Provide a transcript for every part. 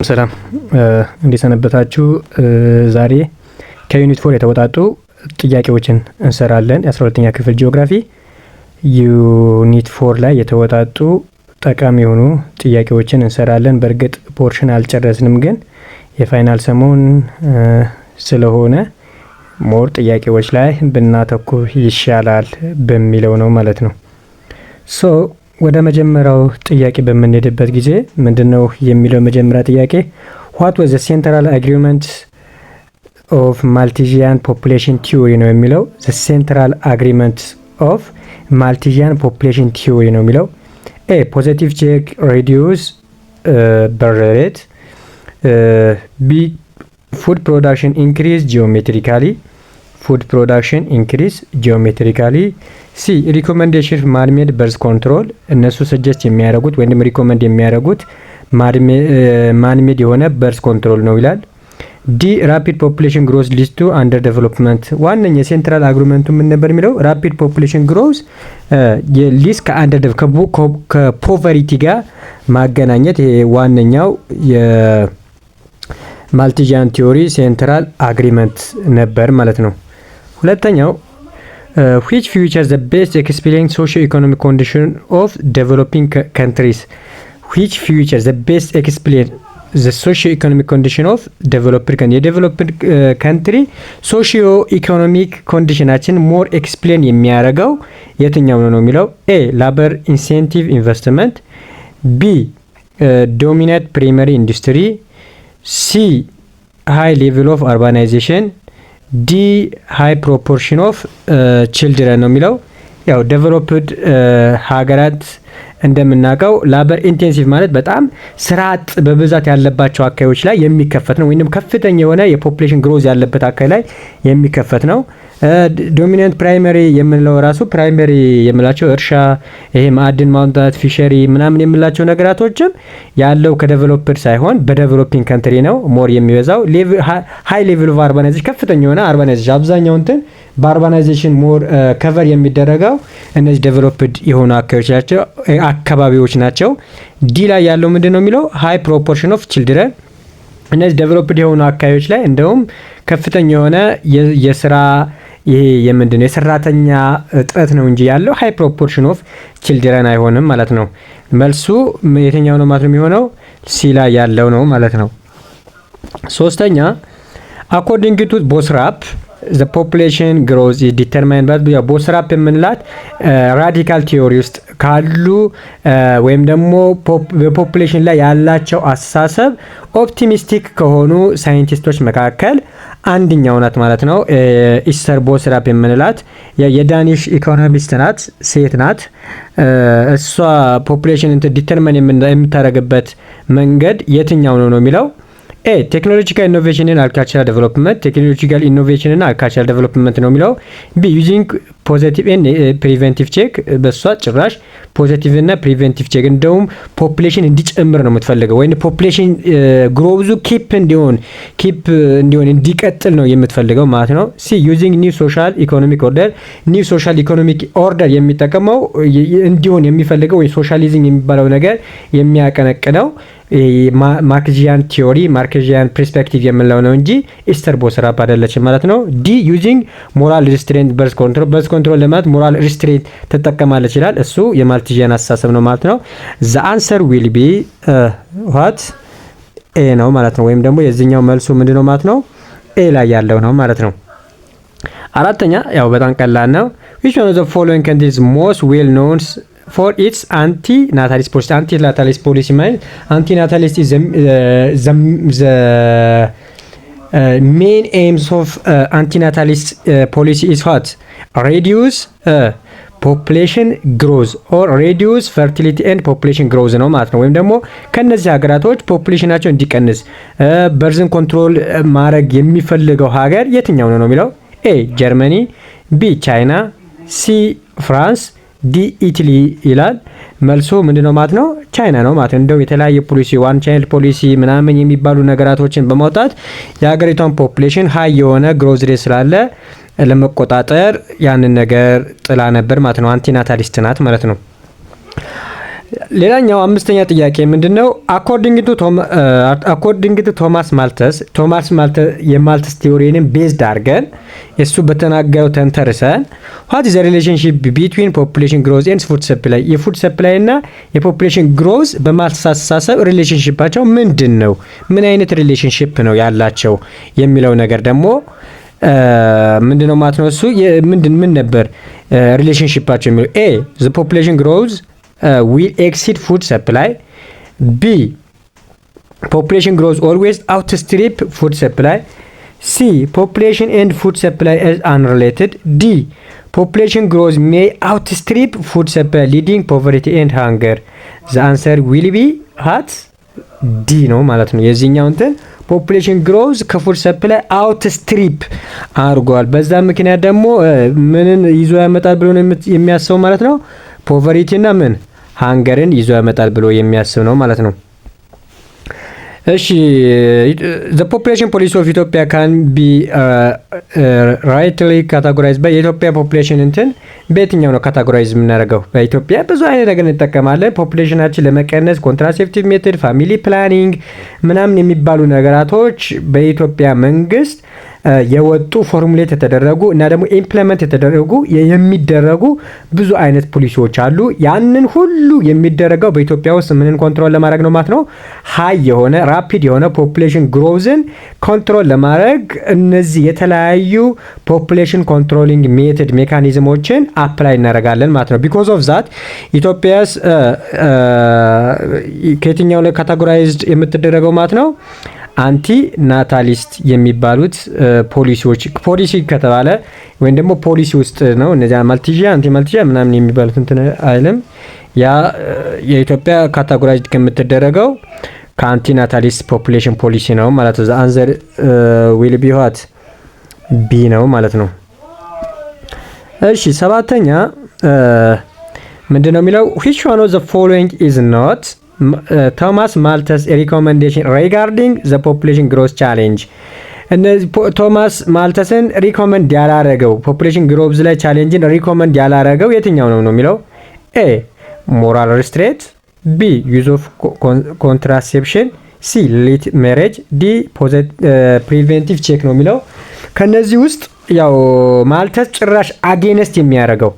ሰላም እንዴት ሰነበታችሁ? ዛሬ ከዩኒት 4 የተወጣጡ ጥያቄዎችን እንሰራለን። የ12ኛ ክፍል ጂኦግራፊ ዩኒት 4 ላይ የተወጣጡ ጠቃሚ የሆኑ ጥያቄዎችን እንሰራለን። በእርግጥ ፖርሽን አልጨረስንም፣ ግን የፋይናል ሰሞን ስለሆነ ሞር ጥያቄዎች ላይ ብናተኩር ይሻላል በሚለው ነው ማለት ነው። ወደ መጀመሪያው ጥያቄ በምንሄድበት ጊዜ ምንድነው የሚለው መጀመሪያ ጥያቄ what was the central agreement of Malthusian population theory ነው የሚለው the central agreement of Malthusian population theory ነው የሚለው a positive check reduce birth rate, b food production increase geometrically, food production increase geometrically, ሲ ሪኮመንዴሽን ማድሜድ በርዝ ኮንትሮል እነሱ ሰጀስት የሚያደርጉት ወይም ሪኮመንድ የሚያደርጉት ማድሜድ የሆነ በርዝ ኮንትሮል ነው ይላል። ዲ ራፒድ ፖፑሌሽን ግሮዝ ሊድስ ቱ አንደር ዴቨሎፕመንት ዋነኛ ሴንትራል አግሪመንቱ ምን ነበር የሚለው ራፒድ ፖፑሌሽን ግሮዝ ሊድስ ከአንደር ከፖቨሪቲ ጋር ማገናኘት ይሄ ዋነኛው የማልቲዚያን ቲዮሪ ሴንትራል አግሪመንት ነበር ማለት ነው። ሁለተኛው which features the best explain socio-economic condition of developing countries, which features the best explain the socio-economic condition of developed country socio-economic conditionችን more explain የሚያደርገው የትኛው ነው የሚለው a labor incentive investment, b dominant primary industry, c high level of urbanization, ዲ ሃይ ፕሮፖርሽን ኦፍ ችልድረን ነው የሚለው። ያው ዴቨሎፕድ ሀገራት እንደምናውቀው ላበር ኢንቴንሲቭ ማለት በጣም ስራ አጥ በብዛት ያለባቸው አካባቢዎች ላይ የሚከፈት ነው፣ ወይንም ከፍተኛ የሆነ የፖፑሌሽን ግሮዝ ያለበት አካባቢ ላይ የሚከፈት ነው። ዶሚናንት ፕራይመሪ የምንለው ራሱ ፕራይመሪ የምላቸው እርሻ፣ ይሄ ማዕድን ማውጣት፣ ፊሸሪ ምናምን የምላቸው ነገራቶችም ያለው ከዴቨሎፕድ ሳይሆን በዴቨሎፒንግ ካንትሪ ነው ሞር የሚበዛው። ሃይ ሌቭል ኦፍ አርባናይዜሽን ከፍተኛ የሆነ አርባናይዜሽን አብዛኛው እንትን በአርባናይዜሽን ሞር ከቨር የሚደረገው እነዚህ ዴቨሎፕድ የሆኑ አካባቢዎች ናቸው። ዲ ላይ ያለው ምንድነው የሚለው ሃይ ፕሮፖርሽን ኦፍ ችልድረን እነዚህ ዴቨሎፕድ የሆኑ አካባቢዎች ላይ እንደውም ከፍተኛ የሆነ የስራ ይሄ የምንድነው የሰራተኛ እጥረት ነው እንጂ ያለው ሃይ ፕሮፖርሽን ኦፍ ችልድረን አይሆንም ማለት ነው። መልሱ የትኛው ነው ማለት ነው የሚሆነው ሲ ላይ ያለው ነው ማለት ነው። ሶስተኛ አኮርዲንግ ቱ ቦስራፕ the population growth is determined by ቦስራፕ የምንላት ራዲካል ቲዮሪ ውስጥ ካሉ ወይም ደግሞ በፖፑሌሽን ላይ ያላቸው አስተሳሰብ ኦፕቲሚስቲክ ከሆኑ ሳይንቲስቶች መካከል አንደኛው ናት ማለት ነው። ኢስተር ቦስራፕ የምንላት የዳኒሽ ኢኮኖሚስት ናት፣ ሴት ናት። እሷ ፖፑሌሽን ዲተርማይን የምታደርግበት መንገድ የትኛው ነው የሚለው ኤ ቴክኖሎጂካል ኢኖቬሽን እና አግሪካልቸራል ዴቨሎፕመንት ቴክኖሎጂካል ኢኖቬሽን እና አግሪካልቸራል ዴቨሎፕመንት ነው የሚለው። ቢ ዩዚንግ ፖዚቲቭ ኤንድ ፕሪቬንቲቭ ቼክ በሷ ጭራሽ ፖዚቲቭ እና ፕሪቬንቲቭ ቼክ እንደውም ፖፑሌሽን እንዲጨምር ነው የምትፈልገው ወይም ፖፑሌሽን ግሮዙ ኪፕ እንዲሆን እንዲቀጥል ነው የምትፈልገው ማለት ነው። ሲ ዩዚንግ ኒው ሶሻል ኢኮኖሚክ ኦርደር ኒው ሶሻል ኢኮኖሚክ ኦርደር የሚጠቀመው እንዲሆን የሚፈልገው ወይ ሶሻሊዝም የሚባለው ነገር የሚያቀነቅነው ማርክሲያን ቲዮሪ ማርክሲያን ፐርስፔክቲቭ የምንለው ነው እንጂ ኢስተር ቦስራፕ አይደለችም ማለት ነው። ዲ ዩዚንግ ሞራል ሪስትሬንት በርዝ ኮንትሮል ለማለት ሞራል ሪስትሬንት ትጠቀማለች ይላል። እሱ የማልቲዚያን አስተሳሰብ ነው ማለት ነው። ዘ አንሰር ዊል ቢ ዋት ኤ ነው ማለት ነው። ወይም ደግሞ የዚህኛው መልሱ ምንድነው ማለት ነው ኤ ላይ ያለው ነው ማለት ነው። አራተኛ ያው በጣም ቀላል ነው። which one of the following countries most well known for its anti-natalist policy? Anti-natalist policy means anti-natalist is the main aims of anti-natalist policy is what? Reduce population growth or reduce fertility and population growth ነው ማለት ነው። ወይም ደግሞ ከነዚህ ሀገራቶች ፖፑሌሽናቸው እንዲቀንስ በርዝን ኮንትሮል ማድረግ የሚፈልገው ሀገር የትኛው ነው የሚለው ኤ ጀርመኒ፣ ቢ ቻይና፣ ሲ ፍራንስ፣ ዲ ኢትሊ ይላል። መልሶ ምንድነው ማለት ነው ቻይና ነው ማለት ነው። እንደው የተለያየ ፖሊሲ ዋን ቻይልድ ፖሊሲ ምናምን የሚባሉ ነገራቶችን በማውጣት የሀገሪቷን ፖፑሌሽን ሃይ የሆነ ግሮዝ ሬት ስላለ ለመቆጣጠር ያንን ነገር ጥላ ነበር ማለት ነው። አንቲናታሊስት ናት ማለት ነው። ሌላኛው አምስተኛ ጥያቄ ምንድነው? አኮርዲንግ ቱ ቶማስ ማልተስ የማልተስ ቲዮሪንን ቤዝድ አድርገን እሱ በተናገረው ተንተርሰን what is the relationship between population growth and food supply የፉድ ሰፕላይ እና የፖፑሌሽን ግሮዝ በማስተሳሰብ ሪሌሽንሺፓቸው ምንድነው? ምን አይነት ሪሌሽንሺፕ ነው ያላቸው የሚለው ነገር ደግሞ ምንድነው ማለት ነው? እሱ ምን ነበር ሪሌሽንሺፓቸው የሚለው a the population grows will exceed food supply. B. Population growth always outstrip food supply. C. Population and food supply is unrelated. D. Population growth may outstrip food supply, leading poverty and hunger. The answer will be what? D ነው ማለት ነው። የዚህኛው እንትን ፖፑሌሽን ግሮዝ ከፉድ ሰፕላይ አውትስትሪፕ አድርጓል። በዛ ምክንያት ደግሞ ምንን ይዞ ያመጣል ብሎ ነው የሚያስበው ማለት ነው? ፖቨሪቲ እና ምን ሃንገርን ይዞ ያመጣል ብሎ የሚያስብ ነው ማለት ነው። እሺ the population policy of Ethiopia can be rightly categorized by የኢትዮጵያ ፖፑሌሽን እንትን በየትኛው ነው ካታጎራይዝ የምናደርገው? በኢትዮጵያ ብዙ አይነት ነገር እንጠቀማለን። ፖፑሌሽናችን ለመቀነስ ኮንትራሴፕቲቭ ሜቶድ፣ ፋሚሊ ፕላኒንግ ምናምን የሚባሉ ነገራቶች በኢትዮጵያ መንግስት የወጡ ፎርሙሌት የተደረጉ እና ደግሞ ኢምፕሊመንት የተደረጉ የሚደረጉ ብዙ አይነት ፖሊሲዎች አሉ። ያንን ሁሉ የሚደረገው በኢትዮጵያ ውስጥ ምንን ኮንትሮል ለማድረግ ነው ማለት ነው? ሃይ የሆነ ራፒድ የሆነ ፖፑሌሽን ግሮዝን ኮንትሮል ለማድረግ እነዚህ የተለያዩ ፖፑሌሽን ኮንትሮሊንግ ሜቶድ ሜካኒዝሞችን አፕላይ እናደርጋለን ማለት ነው። ቢኮዝ ኦፍ ዛት ኢትዮጵያስ ከየትኛው ላይ ካታጎራይዝድ የምትደረገው ማለት ነው? አንቲ ናታሊስት የሚባሉት ፖሊሲ ከተባለ ወይም ደግሞ ፖሊሲ ውስጥ ነው። እነዚያ ማልቲዣ አንቲ ማልቲዣ ምናምን የሚባሉት እንትን አይልም። ያ የኢትዮጵያ ካታጎራይዝድ ከምትደረገው ከአንቲ ናታሊስት ፖፑሌሽን ፖሊሲ ነው ማለት ነው። አንዘር ዊል ቢ ዋት ቢ ነው ማለት ነው። እሺ ሰባተኛ ምንድነው የሚለው? which one of the following is not ቶማስ ማልተስ ሪኮመንዴሽን ሪጋርዲንግ ዘ ፖፑሌሽን ግሮዝ ቻሌንጅ። እነዚህ ቶማስ ማልተስን ሪኮመንድ ያላረገው ፖፑሌሽን ግሮዝ ላይ ቻሌንጅን ሪኮመንድ ያላረገው የትኛው ነው የሚለው? ኤ ሞራል ሪስትሬት፣ ቢ ዩዝ ኦፍ ኮንትራሴፕሽን፣ ሲ ሌት ሜሬጅ፣ ዲ ፕሪቬንቲቭ ቼክ ነው የሚለው። ከነዚህ ውስጥ ያው ማልተስ ጭራሽ አጌነስት የሚያደርገው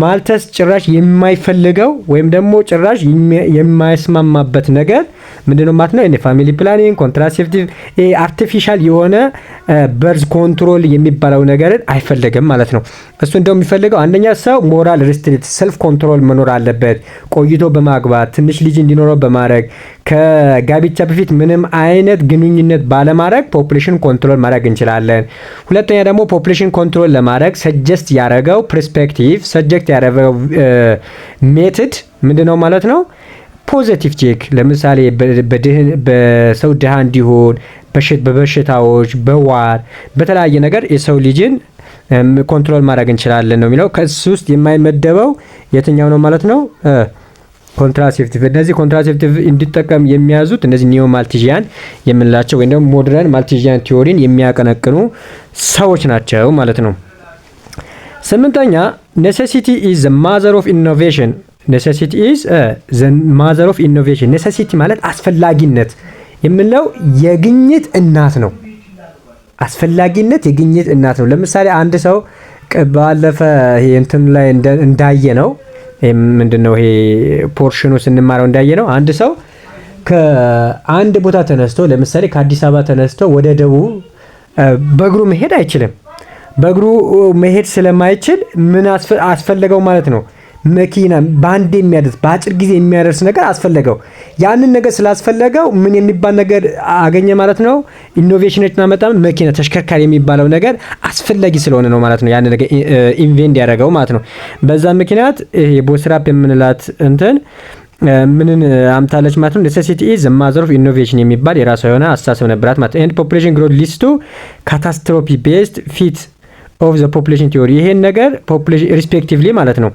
ማልተስ ጭራሽ የማይፈልገው ወይም ደግሞ ጭራሽ የማይስማማበት ነገር ምንድነው ማለት ነው? ፋሚሊ ፕላኒንግ፣ ኮንትራሴፕቲቭ አርቲፊሻል የሆነ በርዝ ኮንትሮል የሚባለው ነገር አይፈልግም ማለት ነው። እሱ እንደው የሚፈልገው አንደኛ ሰው ሞራል ሪስትሪክት ሰልፍ ኮንትሮል መኖር አለበት። ቆይቶ በማግባት ትንሽ ልጅ እንዲኖረው በማድረግ ከጋብቻ በፊት ምንም አይነት ግንኙነት ባለማድረግ ፖፑሌሽን ኮንትሮል ማድረግ እንችላለን። ሁለተኛ ደግሞ ፖፑሌሽን ኮንትሮል ለማድረግ ሰጀስት ያደረገው ፐርስፔክቲቭ ሰጀክት ያደረገው ሜቶድ ምንድነው ማለት ነው? ፖዚቲቭ ቼክ። ለምሳሌ በሰው ድሃ እንዲሆን በበሽታዎች በዋር በተለያየ ነገር የሰው ልጅን ኮንትሮል ማድረግ እንችላለን ነው የሚለው። ከሱ ውስጥ የማይመደበው የትኛው ነው ማለት ነው? ኮንትራሴፕቲቭ። እነዚህ ኮንትራሴፕቲቭ እንዲጠቀም የሚያዙት እነዚህ ኒዮ ማልቲጂያን የምንላቸው ወይም ደግሞ ሞደርን ማልቲጂያን ቲዮሪን የሚያቀነቅኑ ሰዎች ናቸው ማለት ነው። ስምንተኛ ኔሴሲቲ ኢዝ ዘ ማዘር ኦፍ ኢኖቬሽን። ኔሴሲቲ ኢዝ ዘ ማዘር ኦፍ ኢኖቬሽን። ኔሴሲቲ ማለት አስፈላጊነት የምንለው የግኝት እናት ነው። አስፈላጊነት የግኝት እናት ነው። ለምሳሌ አንድ ሰው ባለፈ ይሄ እንትን ላይ እንዳየ ነው ምንድነው ይሄ ፖርሽኑ ስንማረው እንዳየ ነው። አንድ ሰው ከአንድ ቦታ ተነስቶ ለምሳሌ ከአዲስ አበባ ተነስቶ ወደ ደቡብ በእግሩ መሄድ አይችልም። በእግሩ መሄድ ስለማይችል ምን አስፈለገው ማለት ነው? መኪና በአንድ የሚያደርስ በአጭር ጊዜ የሚያደርስ ነገር አስፈለገው። ያንን ነገር ስላስፈለገው ምን የሚባል ነገር አገኘ ማለት ነው? ኢኖቬሽኖችን አመጣ። መኪና ተሽከርካሪ የሚባለው ነገር አስፈላጊ ስለሆነ ነው ማለት ነው ያንን ነገር ኢንቬንት ያደረገው ማለት ነው። በዛ ምክንያት ይሄ ቦስራፕ የምንላት እንትን ምንን አምታለች ማለት ነው? ኔሴሲቲ ኢዝ ዘ ማዘር ኦፍ ኢኖቬሽን የሚባል የራሷ የሆነ አስተሳሰብ ነበራት ማለት ነው። ኤንድ ፖፑሌሽን ግሮዝ ሊድስ ቱ ካታስትሮፊ ቤዝድ ፊት ኦፍ ዘ ፖፑሌሽን ቲዮሪ። ይሄን ነገር ፖፑሌሽን ሪስፔክቲቭሊ ማለት ነው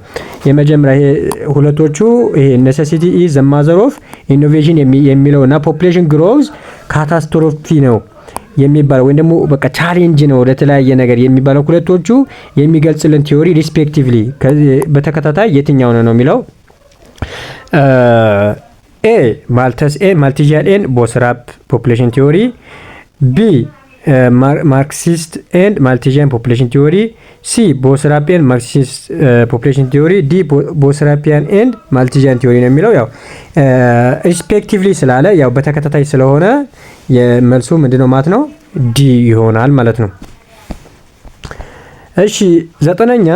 የመጀመሪያ ይሄ ሁለቶቹ ይሄ ኔሴሲቲ ኢዝ ዘ ማዘር ኦፍ ኢኖቬሽን የሚለው እና ፖፑሌሽን ግሮዝ ካታስትሮፊ ነው የሚባለው ወይም ደግሞ በቃ ቻሌንጅ ነው ለተለያየ ነገር የሚባለው ሁለቶቹ የሚገልጽልን ቲዮሪ ሪስፔክቲቭሊ በተከታታይ የትኛው ነው የሚለው ኤ ማልተስ ኤ ማልቲዣን ኤንድ ቦስራፕ ፖፑሌሽን ቲዮሪ፣ ቢ ማርክሲስት ኤንድ ማልቲዣን ፖፑሌሽን ቲዮሪ፣ ሲ ቦስራፕ ኤንድ ማርክሲስት ፖፑሌሽን ቲዮሪ፣ ዲ ቦስራፒያን ኤንድ ማልቲዣን ቲዮሪ ነው የሚለው። ያው ሪስፔክቲቭሊ ስላለ ያው በተከታታይ ስለሆነ የመልሱ ምንድነው ማለት ነው ዲ ይሆናል ማለት ነው። እሺ ዘጠነኛ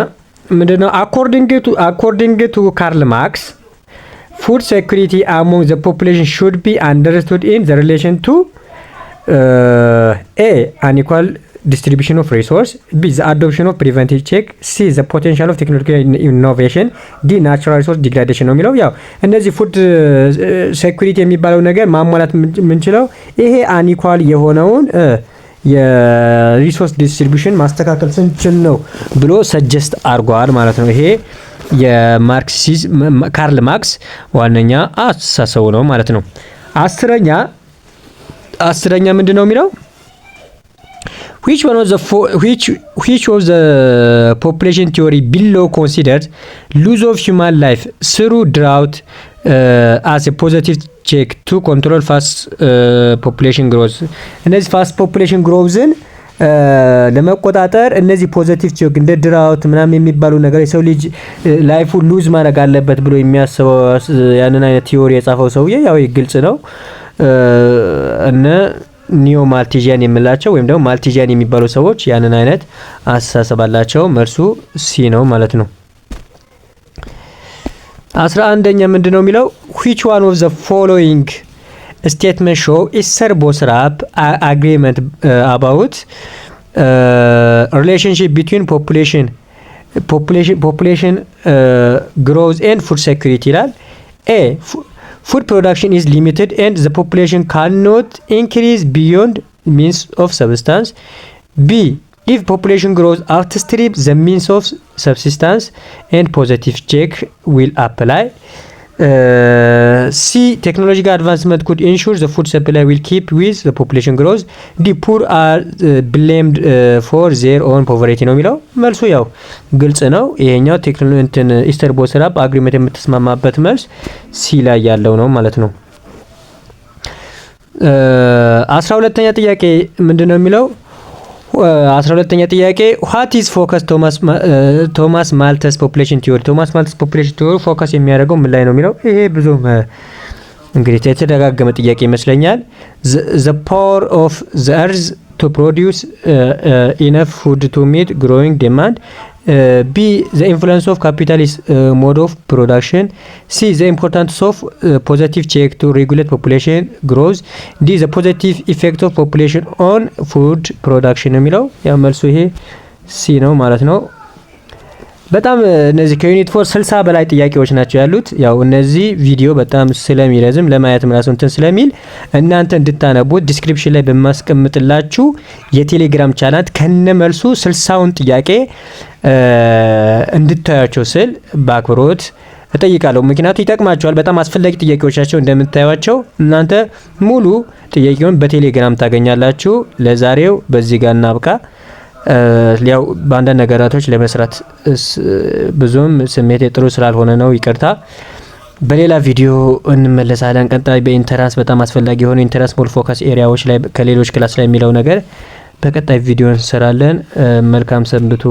ምንድነው አኮርዲንግ ቱ ካርል ማርክስ ፉድ ሴኩሪቲ አሞንግ ዘ ፖፑሌሽን ሹድ ቢ አንደርስቱድ ኢን ዘ ሪሌሽን ቱ ኤ አንኢኳል distribution of resource, B the adoption of preventive check, C the potential of technological innovation, D natural resource degradation ነው የሚለው። ያው እነዚህ ፉድ ሴኩሪቲ የሚባለው ነገር ማሟላት የምንችለው ይሄ አንኢኳል የሆነውን የሪሶርስ ዲስትሪቢዩሽን ማስተካከል ስንችል ነው ብሎ ሰጀስት አድርጓል ማለት ነው። ይሄ የማርክሲዝም ካርል ማርክስ ዋነኛ አስተሳሰቡ ነው ማለት ነው። አስረኛ ምንድነው የሚለው which of the population theory below considered loss of human life through drought as a positive check to control fast population growth? እነዚህ ፋስት ፖፑሌሽን ግሮውዝን ለመቆጣጠር እነዚህ ፖዚቲቭ ቼክ እንደ ድራውት ምናምን የሚባሉ ነገር የሰው ልጅ ላይፉ ሉዝ ማድረግ አለበት ብሎ የሚያስበው ያንን አይነት ቲዮሪ የጻፈው ሰውዬ ያው ግልጽ ነው እነ ኒዮ ማልቲዣን የምላቸው ወይም ደግሞ ማልቲዣን የሚባሉ ሰዎች ያንን አይነት አስተሳሰብ አላቸው። መልሱ ሲ ነው ማለት ነው። 11ኛ ምንድነው የሚለው which one of the following statement show Isser Bossrap agreement about relationship between population growth and food security ይላል። A food production is limited and the population cannot increase beyond means of subsistence. B if population grows outstrip the means of subsistence and positive check will apply. C technological advancement could ensure the food supply will keep with the population growth. D poor are blamed for their own poverty ነው የሚለው። መልሱ ያው ግልጽ ነው። ይሄኛው ቴክኖሎጂ ኢስተር ቦስራፕ አግሪመንት የምትስማማበት መልስ ሲ ላይ ያለው ነው ማለት ነው። 12ኛ ጥያቄ ምንድነው የሚለው 12ኛ ጥያቄ what is focus ቶማስ ማልተስ ፖፑሌሽን ቲዮሪ ቶማስ ማልተስ ፖፑሌሽን ቲዮሪ ፎከስ የሚያደርገው ምን ላይ ነው የሚለው። ይሄ ብዙም እንግዲህ የተደጋገመ ጥያቄ ይመስለኛል። the power of the earth to produce enough food to meet growing demand. B the influence of capitalist mode of production. C the importance of positive check to regulate population growth. D the positive effect of population on food production የሚለው ያው መልሱ ይሄ ሲ ነው ማለት ነው። በጣም እነዚህ ከዩኒት 4 60 በላይ ጥያቄዎች ናቸው ያሉት። ያው እነዚህ ቪዲዮ በጣም ስለሚረዝም ለማየትም ራሱ እንትን ስለሚል እናንተ እንድታነቡት ዲስክሪፕሽን ላይ በማስቀምጥላችሁ የቴሌግራም ቻናል ከነመልሱ 60ውን ጥያቄ እንድታያቸው ስል በአክብሮት እጠይቃለሁ። ምክንያቱም ይጠቅማቸዋል። በጣም አስፈላጊ ጥያቄዎች ናቸው። እንደምታዩቸው እናንተ ሙሉ ጥያቄውን በቴሌግራም ታገኛላችሁ። ለዛሬው በዚህ ጋር እናብቃ። ያው በአንዳንድ ነገራቶች ለመስራት ብዙም ስሜት ጥሩ ስላልሆነ ነው ይቅርታ። በሌላ ቪዲዮ እንመለሳለን። ቀጣይ በኢንተራንስ በጣም አስፈላጊ የሆኑ ኢንተራንስ ሞል ፎከስ ኤሪያዎች ላይ ከሌሎች ክላስ ላይ የሚለው ነገር በቀጣይ ቪዲዮ እንሰራለን። መልካም ሰንብቱ።